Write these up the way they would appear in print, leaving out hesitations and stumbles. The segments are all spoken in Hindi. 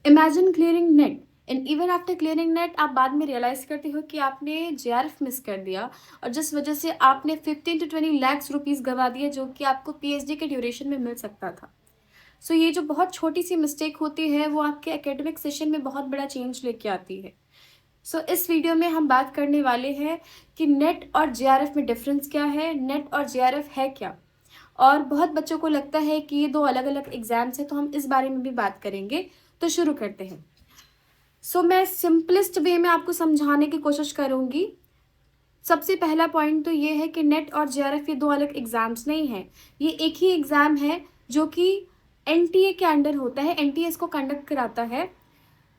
Imagine clearing net and even after clearing net आप बाद में रियलाइज करते हो कि आपने जेआरएफ मिस कर दिया और जिस वजह से आपने 15 to 20 लाख रुपीस गवा दिए जो कि आपको पीएचडी के ड्यूरेशन में मिल सकता था। सो ये जो बहुत छोटी सी मिस्टेक होती है वो आपके एकेडमिक सेशन में बहुत बड़ा चेंज लेके आती है। सो इस वीडियो में हम बात करने वाले हैं कि नेट और जेआरएफ में डिफरेंस क्या है, नेट और जेआरएफ है क्या। और बहुत बच्चों को लगता है कि ये दो अलग अलग एग्जाम्स हैं, तो हम इस बारे में भी बात करेंगे। तो शुरू करते हैं। मैं सिंपलेस्ट वे में आपको समझाने की कोशिश करूंगी। सबसे पहला पॉइंट तो ये है कि नेट और जेआरएफ ये दो अलग एग्जाम्स नहीं हैं, ये एक ही एग्ज़ाम है जो कि एनटीए के अंडर होता है। एनटीए इसको कंडक्ट कराता है,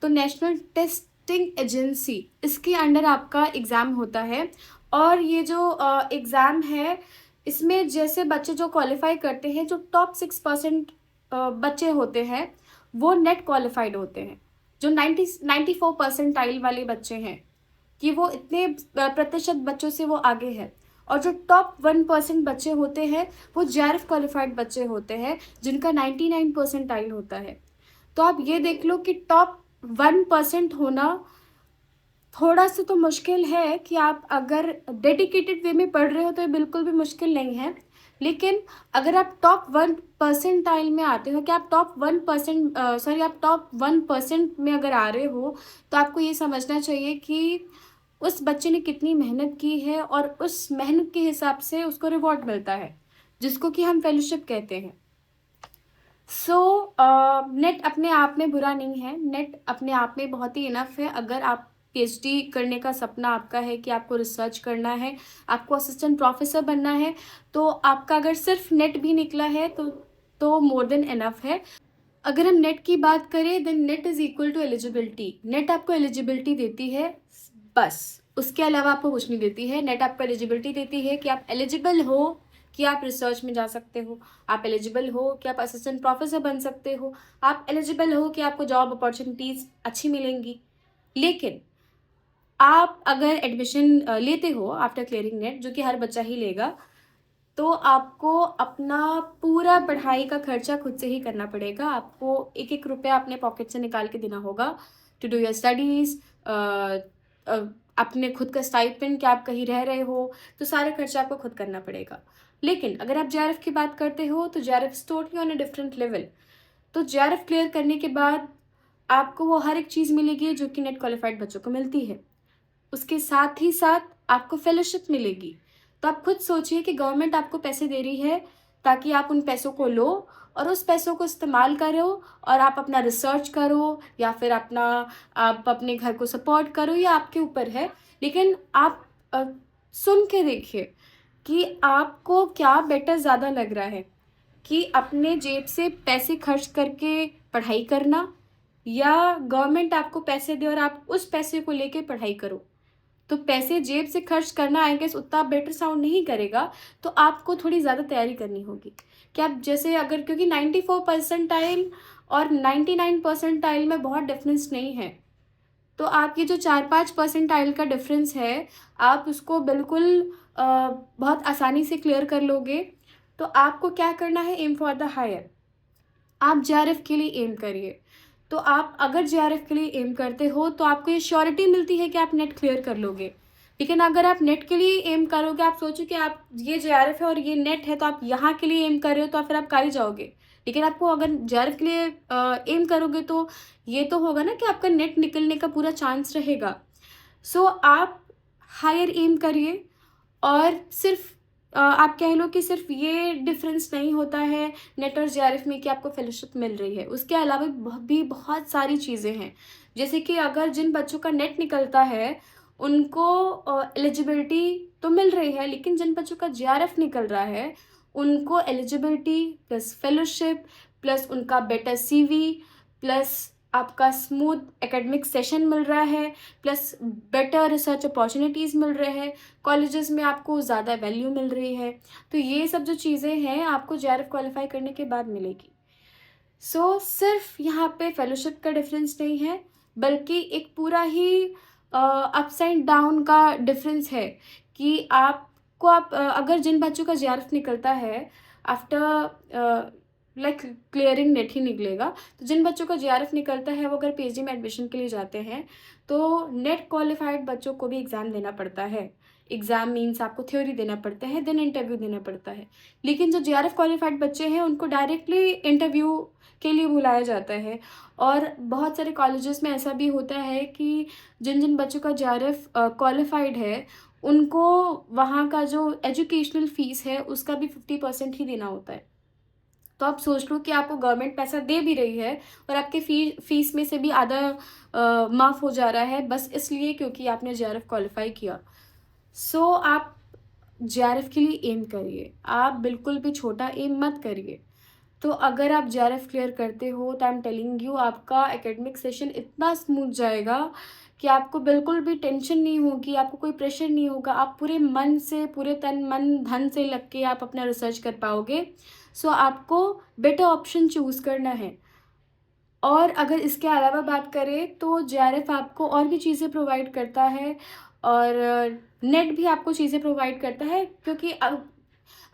तो नेशनल टेस्टिंग एजेंसी, इसके अंडर आपका एग्ज़ाम होता है। और ये जो एग्ज़ाम है इसमें जैसे बच्चे जो क्वालिफाई करते हैं, जो टॉप 6% बच्चे होते हैं वो नेट क्वालिफाइड होते हैं। जो 94 परसेंटाइल वाले बच्चे हैं कि वो इतने प्रतिशत बच्चों से वो आगे है। और जो टॉप 1% बच्चे होते हैं वो जेआरएफ क्वालिफाइड बच्चे होते हैं जिनका 99 परसेंटाइल होता है। तो आप ये देख लो कि टॉप 1% होना थोड़ा सा तो मुश्किल है कि आप अगर डेडिकेटेड वे में पढ़ रहे हो तो ये बिल्कुल भी मुश्किल नहीं है। लेकिन अगर आप टॉप 1% में आते हो कि आप टॉप 1% आप टॉप 1% में अगर आ रहे हो तो आपको ये समझना चाहिए कि उस बच्चे ने कितनी मेहनत की है और उस मेहनत के हिसाब से उसको रिवॉर्ड मिलता है जिसको कि हम फेलोशिप कहते हैं। नेट अपने आप में बुरा नहीं है, नेट अपने आप में बहुत ही इनफ है। अगर आप पीएचडी करने का सपना आपका है कि आपको रिसर्च करना है, आपको असिस्टेंट प्रोफेसर बनना है, तो आपका अगर सिर्फ नेट भी निकला है तो मोर देन इनफ है। अगर हम नेट की बात करें then net is equal to eligibility. Net आपको एलिजिबिलिटी देती है, बस उसके अलावा आपको कुछ नहीं देती है। नेट आपको एलिजिबिलिटी देती है कि आप एलिजिबल हो कि आप रिसर्च में जा सकते हो, आप एलिजिबल हो कि आप असिस्टेंट प्रोफेसर बन सकते हो, आप एलिजिबल हो कि आपको जॉब अपॉर्चुनिटीज़ अच्छी मिलेंगी। लेकिन आप अगर एडमिशन लेते हो आफ्टर क्लियरिंग नेट, जो कि हर बच्चा ही लेगा, तो आपको अपना पूरा पढ़ाई का खर्चा खुद से ही करना पड़ेगा। आपको एक एक रुपया अपने पॉकेट से निकाल के देना होगा टू डू योर स्टडीज़। अपने खुद का स्टाइपेंड, कि आप कहीं रह रहे हो तो सारा खर्चा आपको खुद करना पड़ेगा। लेकिन अगर आप जेआरएफ की बात करते हो तो JRF is totally on a different level. तो जेआरएफ क्लियर करने के बाद आपको वो हर एक चीज़ मिलेगी जो कि नेट क्वालिफाइड बच्चों को मिलती है। उसके साथ ही साथ आपको फेलोशिप मिलेगी। तो आप खुद सोचिए कि गवर्नमेंट आपको पैसे दे रही है ताकि आप उन पैसों को लो और उस पैसों को इस्तेमाल करो और आप अपना रिसर्च करो या फिर आप अपने घर को सपोर्ट करो, या आपके ऊपर है। लेकिन आप सुन के देखिए कि आपको क्या बेटर ज़्यादा लग रहा है, कि अपने जेब से पैसे खर्च करके पढ़ाई करना, या गवर्नमेंट आपको पैसे दे और आप उस पैसे को लेके पढ़ाई करो। तो पैसे जेब से खर्च करना आई गेस उतना बेटर साउंड नहीं करेगा, तो आपको थोड़ी ज़्यादा तैयारी करनी होगी कि आप जैसे अगर, क्योंकि 94 परसेंटाइल और 99 परसेंटाइल में बहुत डिफरेंस नहीं है। तो आप ये जो 4-5 परसेंटाइल का डिफरेंस है आप उसको बिल्कुल बहुत आसानी से क्लियर कर लोगे। तो आपको क्या करना है, एम फॉर द हायर। आप जेआरएफ के लिए एम करिए। तो आप अगर जेआरएफ के लिए एम करते हो तो आपको ये श्योरिटी मिलती है कि आप नेट क्लियर कर लोगे। लेकिन अगर आप नेट के लिए एम करोगे, आप सोचो कि आप ये जेआरएफ है और ये नेट है तो आप यहाँ के लिए एम कर रहे हो, तो फिर आप कर ही जाओगे। लेकिन आपको अगर जेआरएफ के लिए एम करोगे तो ये तो होगा ना कि आपका नेट निकलने का पूरा चांस रहेगा। आप हायर एम करिए। और सिर्फ आप कह लो कि सिर्फ ये डिफरेंस नहीं होता है नेट और जेआरएफ में कि आपको फेलोशिप मिल रही है, उसके अलावा भी बहुत सारी चीज़ें हैं। जैसे कि अगर जिन बच्चों का नेट निकलता है उनको एलिजिबिलिटी तो मिल रही है, लेकिन जिन बच्चों का जेआरएफ निकल रहा है उनको एलिजिबिलिटी प्लस फेलोशिप प्लस उनका बेटर सीवी प्लस आपका स्मूथ एकेडमिक सेशन मिल रहा है, प्लस बेटर रिसर्च अपॉर्चुनिटीज़ मिल रहे हैं, कॉलेजेस में आपको ज़्यादा वैल्यू मिल रही है। तो ये सब जो चीज़ें हैं आपको जेआरएफ क्वालिफाई करने के बाद मिलेगी। सिर्फ यहाँ पे फेलोशिप का डिफरेंस नहीं है, बल्कि एक पूरा ही अप्स एंड डाउन का डिफरेंस है कि आप अगर जिन बच्चों का जेआरएफ निकलता है आफ्टर लाइक क्लियरिंग नेट ही निकलेगा। तो जिन बच्चों का जेआरएफ निकलता है वो अगर पीएचडी में एडमिशन के लिए जाते हैं तो नेट क्वालिफाइड बच्चों को भी एग्ज़ाम देना पड़ता है। एग्ज़ाम मीन्स आपको थ्योरी देना पड़ता है, देन इंटरव्यू देना पड़ता है। लेकिन जो जेआरएफ क्वालिफाइड बच्चे हैं उनको डायरेक्टली इंटरव्यू के लिए बुलाया जाता है। और बहुत सारे कॉलेजेस में ऐसा भी होता है कि जिन जिन बच्चों का जेआरएफ क्वालिफाइड है उनको वहाँ का जो एजुकेशनल फ़ीस है उसका भी 50% ही देना होता है। तो आप सोच लो कि आपको गवर्नमेंट पैसा दे भी रही है और आपके फ़ीस में से भी आधा माफ़ हो जा रहा है, बस इसलिए क्योंकि आपने जेआरएफ क्वालिफ़ाई किया। सो आप जेआरएफ के लिए एम करिए, आप बिल्कुल भी छोटा एम मत करिए। तो अगर आप जेआरएफ क्लियर करते हो तो आई एम टेलिंग यू आपका एकेडमिक सेशन इतना स्मूथ जाएगा कि आपको बिल्कुल भी टेंशन नहीं होगी, आपको कोई प्रेशर नहीं होगा। आप पूरे मन से, पूरे तन मन धन से लग के आप अपना रिसर्च कर पाओगे। सो आपको बेटर ऑप्शन चूज़ करना है। और अगर इसके अलावा बात करें तो जेआरएफ आपको और भी चीज़ें प्रोवाइड करता है और नेट भी आपको चीज़ें प्रोवाइड करता है, क्योंकि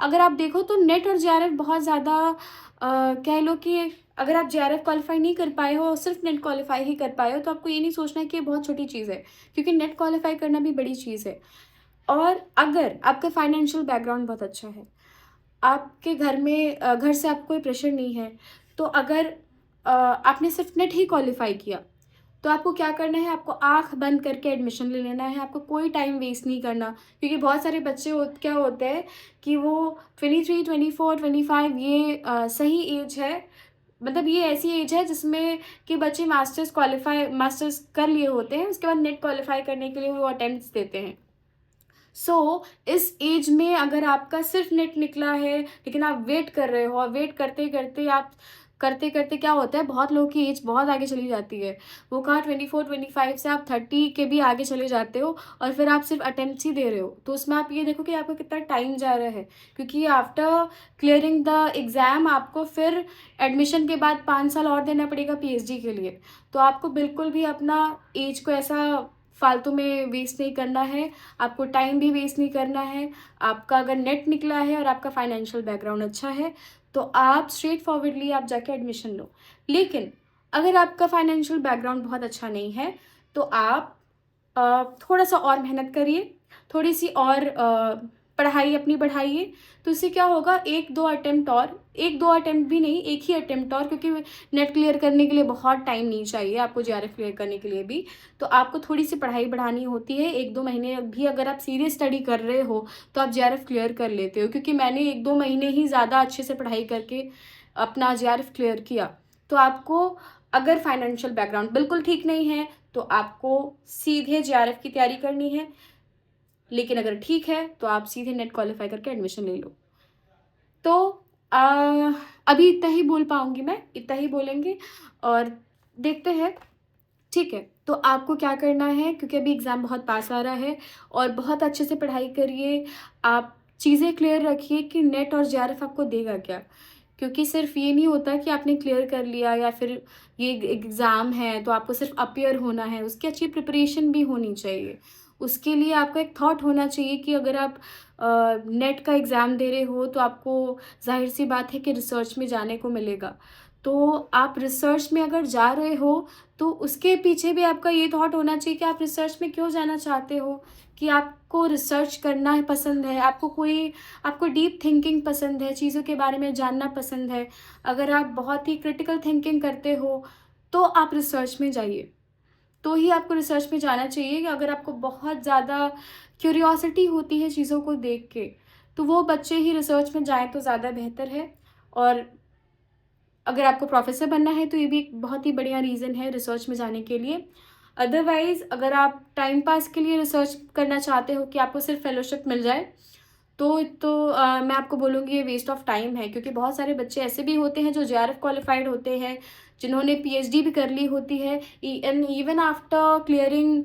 अगर आप देखो तो नेट और जेआरएफ बहुत ज़्यादा कह लो कि अगर आप जेआरएफ क्वालिफाई नहीं कर पाए हो और सिर्फ नेट क्वालिफाई ही कर पाए हो तो आपको ये नहीं सोचना है कि ये बहुत छोटी चीज़ है, क्योंकि नेट क्वालिफाई करना भी बड़ी चीज़ है। और अगर आपका फाइनेंशियल बैकग्राउंड बहुत अच्छा है, आपके घर में घर से आपको कोई प्रेशर नहीं है, तो अगर आपने सिर्फ नेट ही क्वालिफाई किया तो आपको क्या करना है, आपको आँख बंद करके एडमिशन ले लेना है। आपको कोई टाइम वेस्ट नहीं करना, क्योंकि बहुत सारे बच्चे क्या होते हैं कि वो 23, 24, 25 ये सही एज है, मतलब ये ऐसी एज है जिसमें कि बच्चे मास्टर्स कर लिए होते हैं, उसके बाद नेट क्वालिफाई करने के लिए वो अटेम्प्ट्स देते हैं। इस एज में अगर आपका सिर्फ नेट निकला है लेकिन आप वेट कर रहे हो और वेट करते करते क्या होता है, बहुत लोगों की एज बहुत आगे चली जाती है। वो कहाँ 24, 25 से आप 30 के भी आगे चले जाते हो और फिर आप सिर्फ अटेम्प्ट्स ही दे रहे हो। तो उसमें आप ये देखो कि आपका कितना टाइम जा रहा है, क्योंकि आफ्टर क्लियरिंग द एग्ज़ाम आपको फिर एडमिशन के बाद 5 साल और देना पड़ेगा पीएचडी के लिए। तो आपको बिल्कुल भी अपना एज को ऐसा फालतू में वेस्ट नहीं करना है, आपको टाइम भी वेस्ट नहीं करना है। आपका अगर नेट निकला है और आपका फाइनेंशियल बैकग्राउंड अच्छा है तो आप स्ट्रेट फॉरवर्डली आप जाके एडमिशन लो। लेकिन अगर आपका फाइनेंशियल बैकग्राउंड बहुत अच्छा नहीं है तो आप थोड़ा सा और मेहनत करिए, थोड़ी सी और पढ़ाई अपनी बढ़ाइए। तो इससे क्या होगा, 1-2 अटेम्प्ट भी नहीं, 1 ही अटेम्प्ट और, क्योंकि नेट क्लियर करने के लिए बहुत टाइम नहीं चाहिए आपको, जेआरएफ क्लियर करने के लिए भी। तो आपको थोड़ी सी पढ़ाई बढ़ानी होती है, 1-2 महीने भी अगर आप सीरियस स्टडी कर रहे हो तो आप जेआरएफ क्लियर कर लेते हो। क्योंकि मैंने 1-2 महीने ही ज़्यादा अच्छे से पढ़ाई करके अपना जेआरएफ क्लियर किया। तो आपको अगर फाइनेंशियल बैकग्राउंड बिल्कुल ठीक नहीं है तो आपको सीधे जेआरएफ की तैयारी करनी है, लेकिन अगर ठीक है तो आप सीधे नेट क्वालिफाई करके एडमिशन ले लो। तो अभी इतना ही बोल पाऊँगी मैं, इतना ही बोलेंगे और देखते हैं। ठीक है, तो आपको क्या करना है, क्योंकि अभी एग्ज़ाम बहुत पास आ रहा है और बहुत अच्छे से पढ़ाई करिए। आप चीज़ें क्लियर रखिए कि नेट और जेआरएफ आपको देगा क्या, क्योंकि सिर्फ ये नहीं होता कि आपने क्लियर कर लिया या फिर ये एग्ज़ाम है तो आपको सिर्फ अपीयर होना है, उसकी अच्छी प्रिपरेशन भी होनी चाहिए। उसके लिए आपका एक थॉट होना चाहिए कि अगर आप नेट का एग्ज़ाम दे रहे हो तो आपको ज़ाहिर सी बात है कि रिसर्च में जाने को मिलेगा। तो आप रिसर्च में अगर जा रहे हो तो उसके पीछे भी आपका ये थॉट होना चाहिए कि आप रिसर्च में क्यों जाना चाहते हो, कि आपको रिसर्च करना है पसंद है, आपको डीप थिंकिंग पसंद है, चीज़ों के बारे में जानना पसंद है। अगर आप बहुत ही क्रिटिकल थिंकिंग करते हो तो आप रिसर्च में जाइए। तो ही आपको रिसर्च में जाना चाहिए। कि अगर आपको बहुत ज़्यादा क्यूरियोसिटी होती है चीज़ों को देख के तो वो बच्चे ही रिसर्च में जाएँ तो ज़्यादा बेहतर है। और अगर आपको प्रोफ़ेसर बनना है तो ये भी एक बहुत ही बढ़िया रीज़न है रिसर्च में जाने के लिए। अदरवाइज़ अगर आप टाइम पास के लिए रिसर्च करना चाहते हो कि आपको सिर्फ़ फ़ेलोशिप मिल जाए मैं आपको बोलूँगी ये वेस्ट ऑफ टाइम है, क्योंकि बहुत सारे बच्चे ऐसे भी होते हैं जो जेआरएफ क्वालिफाइड होते हैं, जिन्होंने पीएचडी भी कर ली होती है, इवन आफ्टर क्लियरिंग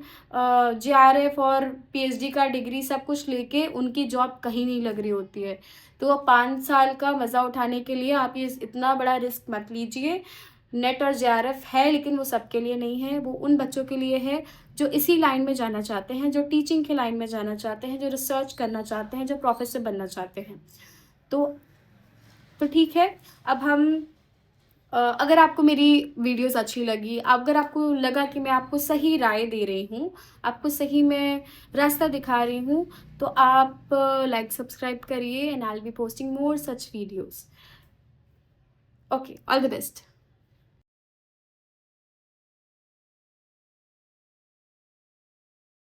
जेआरएफ और पीएचडी का डिग्री सब कुछ लेके उनकी जॉब कहीं नहीं लग रही होती है। तो वो 5 साल का मज़ा उठाने के लिए आप ये इतना बड़ा रिस्क मत लीजिए। नेट और जेआरएफ है लेकिन वो सबके लिए नहीं है, वो उन बच्चों के लिए है जो इसी लाइन में जाना चाहते हैं, जो टीचिंग के लाइन में जाना चाहते हैं, जो रिसर्च करना चाहते हैं, जो प्रोफेसर बनना चाहते हैं। तो तो ठीक है, अब हम अगर आपको मेरी वीडियोस अच्छी लगी, अगर आपको लगा कि मैं आपको सही राय दे रही हूँ, आपको सही में रास्ता दिखा रही हूँ, तो आप लाइक सब्सक्राइब करिए and I will be posting more such videos. Okay, all the best.